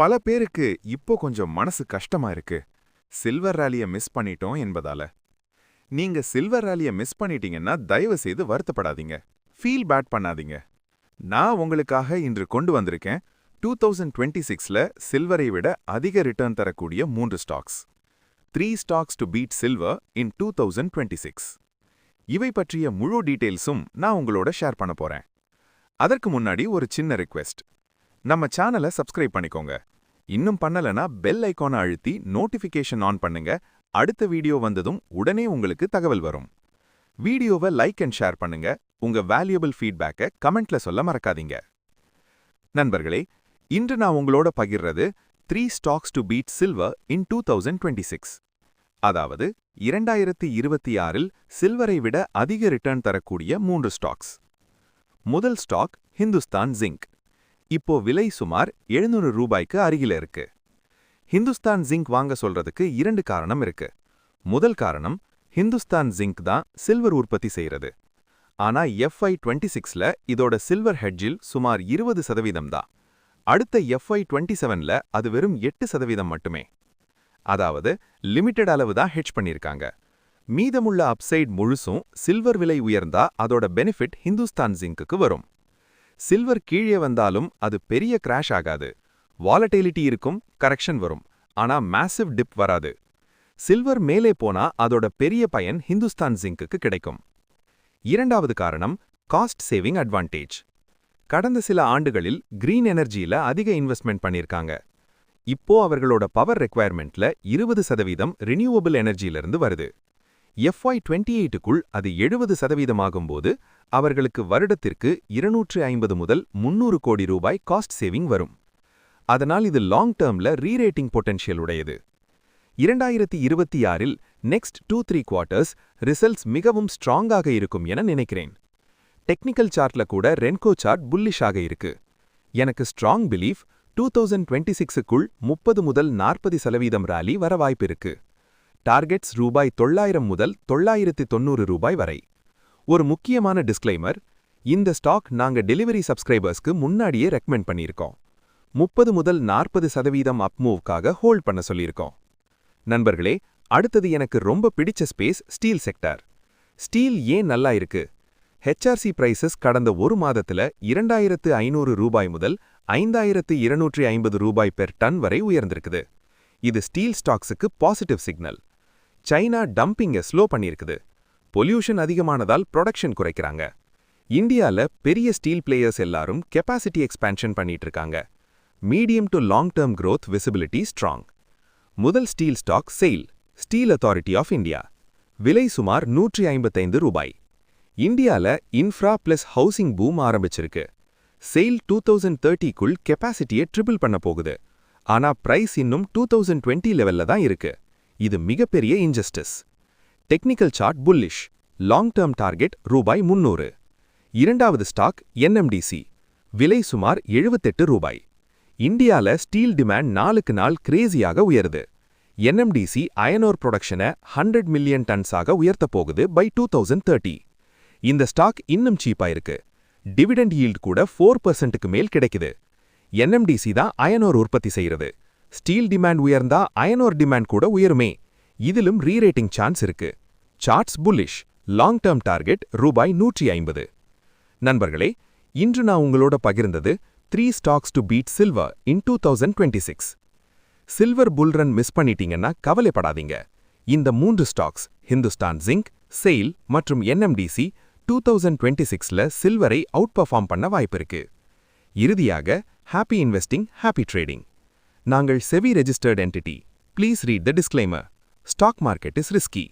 பல பேருக்கு இப்போ கொஞ்சம் மனசு கஷ்டமா இருக்கு. சில்வர் ராலிய மிஸ் பண்ணிட்டோம் என்பதால. நீங்க சில்வர் ராலிய மிஸ் பண்ணிட்டீங்கன்னா தயவு செய்து வருத்தப்படாதீங்க. ஃபீல் பேட் பண்ணாதீங்க. நான் உங்களுக்காக இன்று கொண்டு வந்திருக்கேன் 2026ல சில்வரை விட அதிக ரிட்டர்ன் தரக்கூடிய 3 stocks. 3 stocks to beat silver in 2026. இவை பற்றிய முழு டீடைல்ஸும் நான் உங்களோட ஷேர் பண்ண போறேன். அதற்கு முன்னாடி ஒரு சின்ன ரிக்வெஸ்ட். நம்ம சேனலை சப்ஸ்கிரைப் பண்ணிக்கோங்க. இன்னும் பண்ணலனா பெல் ஐகானை அழுத்தி நோட்டிஃபிகேஷன் ஆன் பண்ணுங்க. அடுத்த வீடியோ வந்ததும் உடனே உங்களுக்கு தகவல் வரும். வீடியோவை லைக் அண்ட் ஷேர் பண்ணுங்க. உங்க வேல்யூபிள் ஃபீட்பேக்கை கமெண்ட்ல சொல்ல மறக்காதீங்க. நண்பர்களே, இன்று நான் உங்களோட பகிர்றது 3 stocks to beat silver in 2026. அதாவது 2026இல் சில்வரை விட அதிக ரிட்டர்ன் தரக்கூடிய 3 ஸ்டாக்ஸ். முதல் ஸ்டாக் ஹிந்துஸ்தான் ஜிங்க். இப்போ விலை சுமார் 700 ரூபாய்க்கு அருகில இருக்கு. ஹிந்துஸ்தான் ஜிங்க் வாங்க சொல்றதுக்கு 2 காரணம் இருக்கு. முதல் காரணம், ஹிந்துஸ்தான் ஜிங்க் தான் சில்வர் உற்பத்தி செய்யறது. ஆனா FY26ல இதோட சில்வர் ஹெட்ஜில் சுமார் 20% தான். அடுத்த FY27ல அது வெறும் 8% மட்டுமே. அதாவது லிமிட்டட் அளவு தான் ஹெட்ஜ் பண்ணியிருக்காங்க. மீதமுள்ள அப்சைட் முழுசும் சில்வர் விலை உயர்ந்தா அதோட பெனிஃபிட் ஹிந்துஸ்தான் ஜிங்க்குக்கு வரும். சில்வர் கீழே வந்தாலும் அது பெரிய கிராஷ் ஆகாது. வாலட்டிலிட்டி இருக்கும், கரெக்ஷன் வரும். ஆனா மேசிவ் டிப் வராது. சில்வர் மேலே போனா அதோட பெரிய பயன் ஹிந்துஸ்தான் ஜிங்க்குக்கு கிடைக்கும். இரண்டாவது காரணம், காஸ்ட் சேவிங் அட்வான்டேஜ். கடந்த சில ஆண்டுகளில் கிரீன் எனர்ஜியில அதிக இன்வெஸ்ட்மெண்ட் பண்ணியிருக்காங்க. இப்போ அவர்களோட பவர் ரெக்வயர்மெண்ட்ல 20% ரினியூவபிள் எனர்ஜியிலிருந்து வருது. FY28க்குள் அது 70% ஆகும்போது அவர்களுக்கு வருடத்திற்கு 250 முதல் 300 கோடி ரூபாய் காஸ்ட் சேவிங் வரும். அதனால் இது லாங் டேர்ம்ல ரீரேட்டிங் பொட்டென்ஷியல் உடையது. 2026இல் நெக்ஸ்ட் 2-3 குவார்ட்டர்ஸ் ரிசல்ட்ஸ் மிகவும் ஸ்ட்ராங்காக இருக்கும் என நினைக்கிறேன். டெக்னிக்கல் சார்ட்ல கூட ரென்கோ சார்ட் புல்லிஷாக இருக்கு. எனக்கு ஸ்ட்ராங் பிலீஃப் 2026க்குள் 30 முதல் 40% ராலி வர வாய்ப்பு இருக்கு. டார்கெட்ஸ் ரூபாய் 900 முதல் 990 ரூபாய் வரை. ஒரு முக்கியமான டிஸ்க்ளைமர், இந்த ஸ்டாக் நாங்க டெலிவரி சப்ஸ்கிரைபர்ஸ்க்கு முன்னாடியே ரெக்கமெண்ட் பண்ணியிருக்கோம். 30 முதல் 40% அப்மூவ்க்காக ஹோல்ட் பண்ண சொல்லியிருக்கோம். நண்பர்களே, அடுத்தது எனக்கு ரொம்ப பிடிச்ச ஸ்பேஸ் ஸ்டீல் செக்டார். ஸ்டீல் ஏன் நல்லா இருக்கு? HRC பிரைசஸ் கடந்த ஒரு மாதத்துல 2500 ரூபாய் முதல் 5250 ரூபாய் பெர் டன் வரை உயர்ந்திருக்குது. இது ஸ்டீல் ஸ்டாக்ஸுக்கு பாசிட்டிவ் சிக்னல். சைனா டம்பிங்கை ஸ்லோ பண்ணியிருக்குது. பொல்யூஷன் அதிகமானதால் ப்ரொடக்ஷன் குறைக்கிறாங்க. இந்தியால பெரிய ஸ்டீல் பிளேயர்ஸ் எல்லாரும் கெப்பாசிட்டி எக்ஸ்பான்ஷன் பண்ணிட்டு இருக்காங்க. Medium to long term growth visibility strong. முதல் steel stock SAIL, steel authority of India. விலை சுமார் 155 ரூபாய். இந்தியால இன்ஃப்ரா பிளஸ் ஹவுசிங் பூம் ஆரம்பிச்சிருக்கு. செயில் 2030க்குள் கெப்பாசிட்டியை ட்ரிபிள் பண்ண போகுது. ஆனா பிரைஸ் இன்னும் 2020 லெவல்ல தான் இருக்கு. இது மிகப்பெரிய injustice. Technical chart bullish. Long term target ரூபாய் 300. இரண்டாவது ஸ்டாக் NMDC. விலை சுமார் 78 ரூபாய். இந்தியால ஸ்டீல் டிமாண்ட் நாளுக்கு நாள் கிரேசியாக உயருது. NMDC அயனோர் ப்ரொடக்ஷனை 100 மில்லியன் டன்ஸாக உயர்த்த போகுது பை 2030. இந்த ஸ்டாக் இன்னும் சீப்பா இருக்கு. டிவிடெண்ட் ஈல்ட் கூட 4%க்கு மேல் கிடைக்குது. NMDC தான் அயனோர் உற்பத்தி செய்யறது. ஸ்டீல் டிமாண்ட் உயர்ந்தா அயனோர் டிமாண்ட் கூட உயருமே. இதிலும் ரீரேட்டிங் சான்ஸ் இருக்கு. Charts bullish. Long term target ரூபாய் 150. நண்பர்களே, இன்று நான் உங்களோட பகிர்ந்தது 3 stocks to beat silver in 2026. Silver bull run miss பண்ணிட்டீங்கன்னா கவலைப்படாதீங்க. இந்த 3 ஸ்டாக்ஸ் ஹிந்துஸ்தான் ஜிங்க், செயில் மற்றும் NMDC 2026ல சில்வரை அவுட் பெர்ஃபார்ம் பண்ண வாய்ப்பு இருக்கு. இறுதியாக, ஹாப்பி இன்வெஸ்டிங், ஹாப்பி ட்ரேடிங். நாங்கள் SEBI registered entity. Please read the disclaimer. Stock market is risky.